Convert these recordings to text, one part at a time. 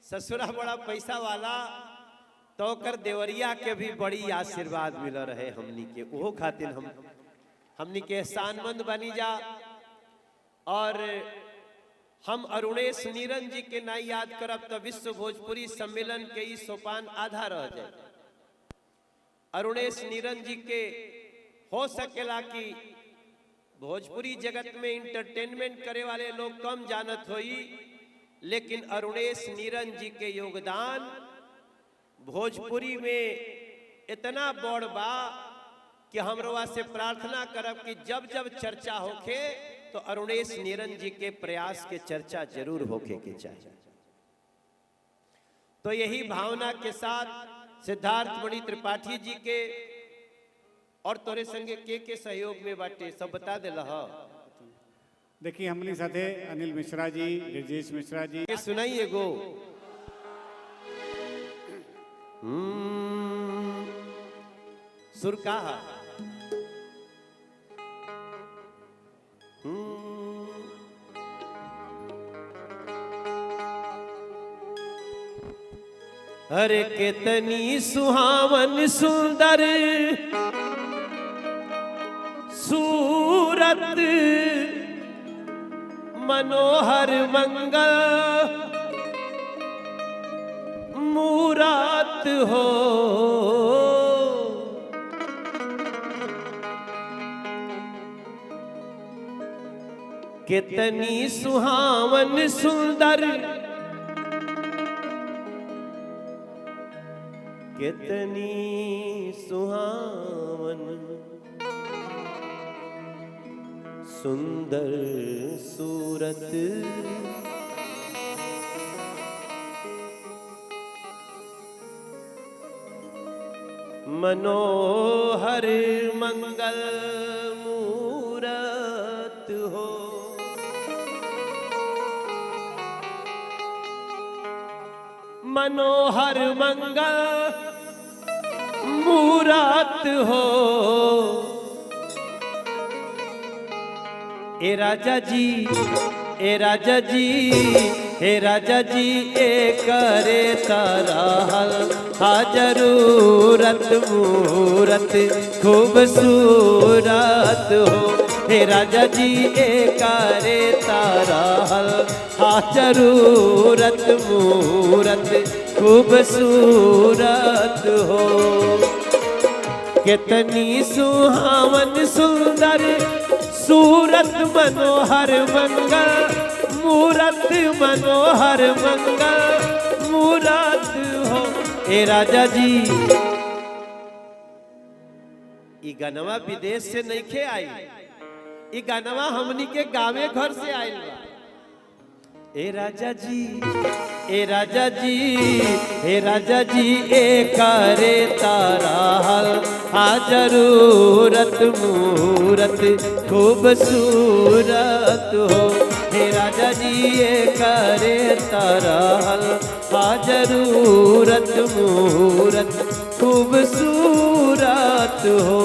ससुरा बड़ा पैसा वाला तो कर देवरिया के भी बड़ी आशीर्वाद मिल रहे हमनी के वो खातिर हमनी के एहसानमंद बनी जा। और हम अरुणेश नीरन जी के ना याद करब तो विश्व भोजपुरी सम्मेलन के ई सोपान आधा रह जाए। अरुणेश नीरन जी के हो सकेला कि भोजपुरी जगत में इंटरटेनमेंट करे वाले लोग कम जानत होई, लेकिन अरुणेश नीरन जी के योगदान भोजपुरी में इतना बड़ बा कि हमरवा से प्रार्थना करब कि जब जब चर्चा होखे तो अरुणेश नीरन जी के प्रयास के चर्चा जरूर होखे के चाहिए। तो यही भावना के साथ सिद्धार्थ मणि त्रिपाठी जी के और तोरे संगे के सहयोग में बाटे सब बता देला। देखिए हमनी साथे अनिल मिश्रा जी, ब्रजेश मिश्रा जी सुनाइए गो सुर का अरे कितनी सुहावन सुंदर सूरत मनोहर मंगल मूरत हो, कितनी सुहावन सुंदर कितनी सुहावन सुंदर सूरत मनोहर मंगल मूरत हो। मनोहर मंगल मूरत हो। ए राजा जी, ए राजा जी, हे राजा जी ए करे ताराहल हाजरूरत मूरत खूबसूरत हो। हे राजा जी ए करे ताराहल हाजरूरत मूरत खूबसूरत हो। कितनी सुहावन सुंदर सूरत मनोहर मंगल मूरत मनोहर मंगल मूरत हो। ए राजा जी ई गानवा विदेश से नहीं खे आई, ई गानवा हमनी के गावे घर से आयल बा। ए राजा जी, ए राजा जी, ए राजा जी ए करे ताराहल हाजरूरत मूरत खूबसूरत हो। हे राजा जी ए करे ताराहल हाजरूरत मूरत खूबसूरत हो।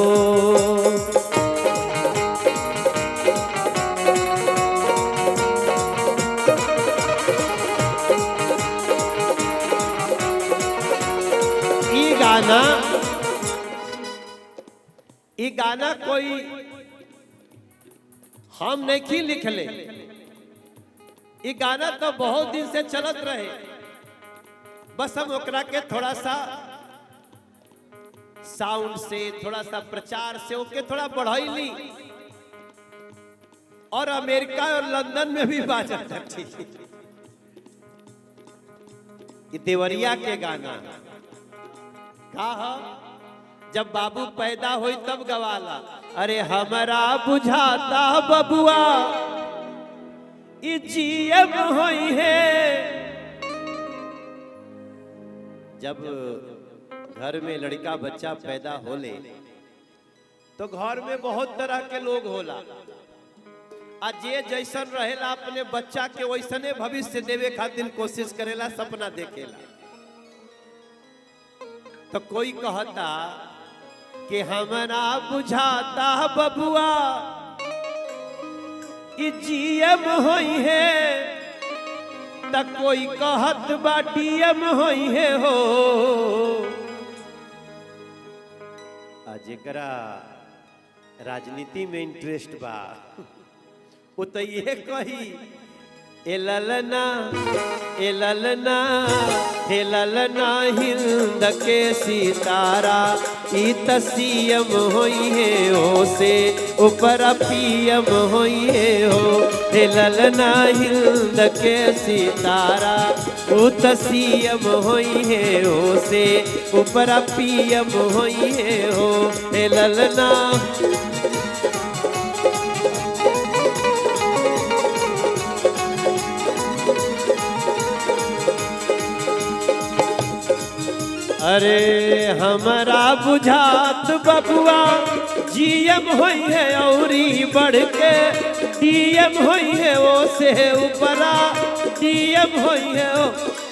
ये गाना कोई हम नहीं लिखले, ये गाना तो बहुत दिन से चलत रहे, बस हम ओकरा के थोड़ा सा साउंड से थोड़ा सा प्रचार से ओके थोड़ा बढ़ाई और अमेरिका और लंदन में भी बाजत थी। ये देवरिया के गाना कहा जब बाबू पैदा हुई तब गवाला। अरे हमारा बुझाता बबुआ जीएम हुई है। जब घर में लड़का बच्चा पैदा होले तो घर में बहुत तरह के लोग होला। आज जे जैसन रहेला अपने बच्चा के वैसने भविष्य देवे खातिर कोशिश करेला, सपना देखेला। तो कोई कहता कि हमारा बुझाता बबुआ जीएम हुई है। त कोई कहत बा डीएम होई है हो। जेकरा राजनीति में इंटरेस्ट बा वो तो ये कही ए ललना हे ललना हिंद के सितारा ई त सीएम होई है हो से ऊपर पीएम होई है हो। हे ललना हिंद के सितारा ओ त सीएम होई है हो से ऊपर पीएम होई है हो। हे ललना अरे हमारा बुझात बबुआ जीएम होई है औरी बढ़ के डीएम होई है वो से ऊपरा डीएम होई है ओ।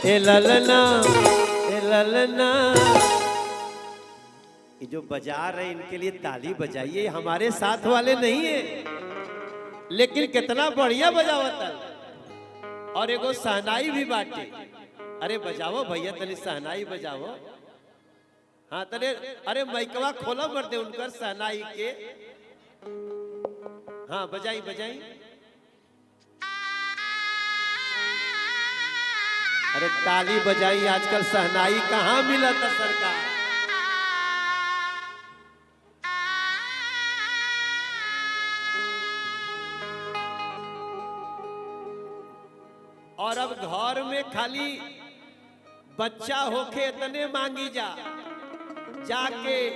ए ललना ये जो बजा रहे इनके लिए ताली बजाइए, हमारे साथ वाले नहीं है लेकिन कितना बढ़िया बजावता। और एगो सहनाई भी बाटे। अरे बजाओ भैया तनी सहनाई बजाओ। हाँ तने अरे माइकवा खोला मर दे उनकर सहनाई के। हाँ बजाई बजाई। अरे ताली बजाई, आजकल सहनाई कहाँ मिला था सरकार। और अब घर में खाली बच्चा होके इतने मांगी जाके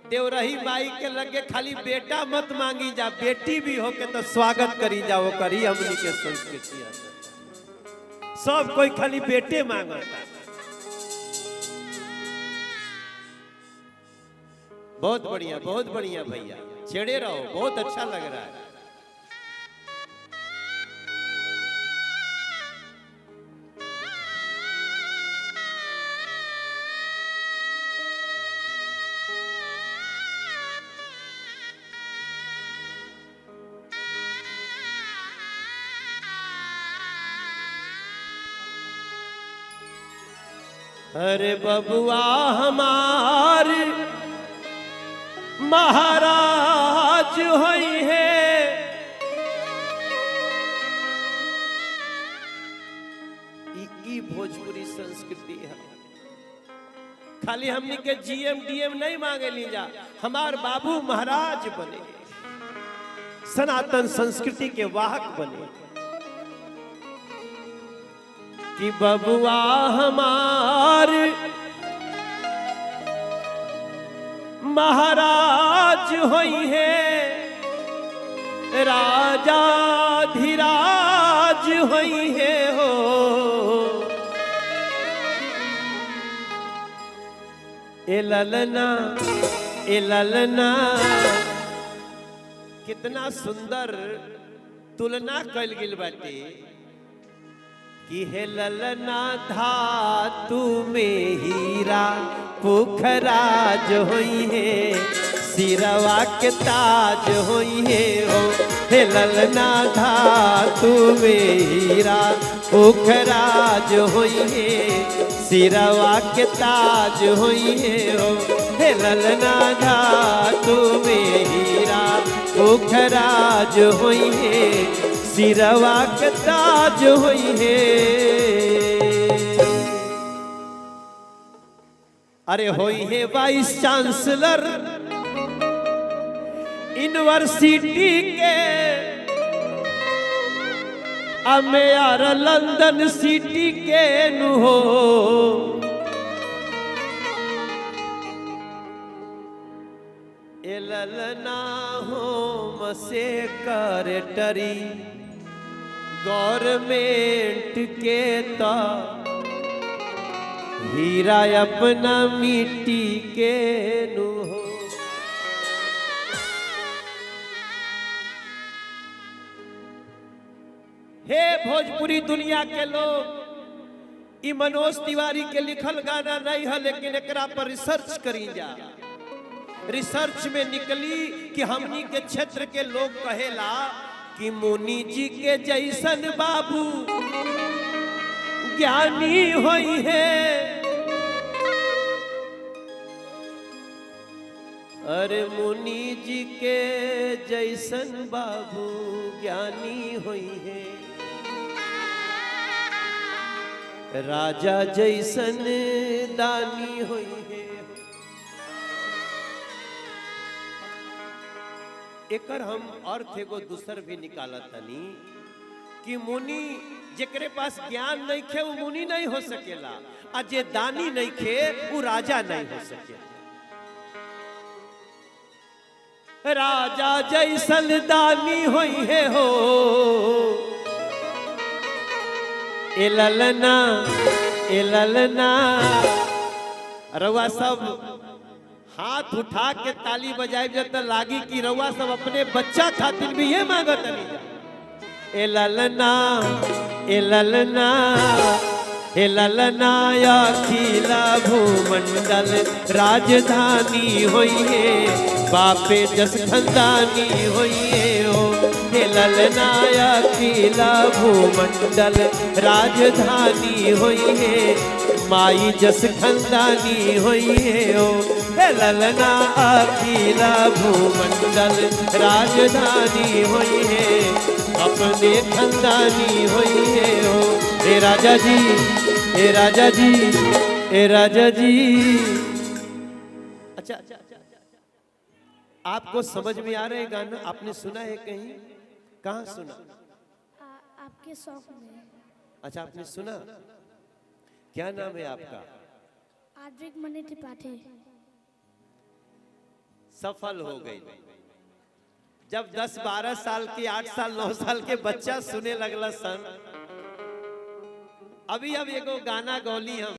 देवरही माई के लगे खाली बेटा मत मांगी जा, बेटी भी होके तो स्वागत करी जाओ करी। हमनी के संस्कृति सब कोई खाली बेटे मांगता। बहुत बढ़िया भैया, छेड़े रहो, बहुत अच्छा लग रहा है। अरे बबुआ हमार महाराज होई है। ई भोजपुरी संस्कृति है। खाली हमनी के जीएम डीएम नहीं मांगे ली जा, हमार बाबू महाराज बने, सनातन संस्कृति के वाहक बने कि बबुआ हमार महाराज होई है, राजा धीराज होई है हो। ए ललना कितना सुंदर तुलना कल गिल बाटे कि हे ललना धातु में हीरा पुखराज होई है, सिरवा के ताज होई है हो। हे ललना धातु में हीरा पुखराज होई है, सिरवा के ताज होई है हो। हे ललना धातु में हीरा पुखराज होई है, सिरवा के ताज होई है। अरे होई है वाइस चांसलर यूनिवर्सिटी के, अमेयार लंदन सिटी के नु हो। ए ललना हो मसे करेटरी गवर्नमेंट के ता हीरा अपना मिट्टी के नु हो। हे भोजपुरी दुनिया के लोग, ई मनोज तिवारी के लिखल गाना नहीं है, लेकिन एकरा पर रिसर्च करी जा। रिसर्च में निकली कि हमनी के क्षेत्र के लोग कहेला कि मुनि जी के जैसन बाबू ज्ञानी होई है। अरे मुनि जी के जैसन बाबू ज्ञानी होई है, राजा जैसन दानी होई है। एकर हम अर्थ एगो दूसर भी निकाला तनी कि मुनि जेकरे पास ज्ञान नहीं खे वो मुनि नहीं हो सकेला, आ जे दानी नहीं खे वो राजा नहीं हो सकेला। राजा जैसन दानी होई है हो, ए ललना रउआ सब हाथ उठा के ताली बजाए जब तो लागी कि रउआ सब अपने बच्चा खातिर भी ये मांगत नहीं। ए ललना अखिला भूमंडल राजधानी होई है, बापे जस खंदानी होई है ओ। हे ललना अखिला भूमंडल राजधानी होई है, माई जस खंदानी होई है ओ। हे ललना अखिला भूमंडल राजधानी होई है, अपने खंदानी होई है ओ। हे राजा जी, हे राजा जी, हे राजा जी। अच्छा, आपको समझ में आ रहा है गाना? आपने सुना है कहीं? कहाँ सुना? आपके शौक में। अच्छा, आपने सुना? क्या नाम है आपका? आद्रिक मणि त्रिपाठी। सफल हो गई। जब 10-12 साल की, 8 साल 9 साल के बच्चा सुने लगला सन। अभी अब एगो गाना गौली हम।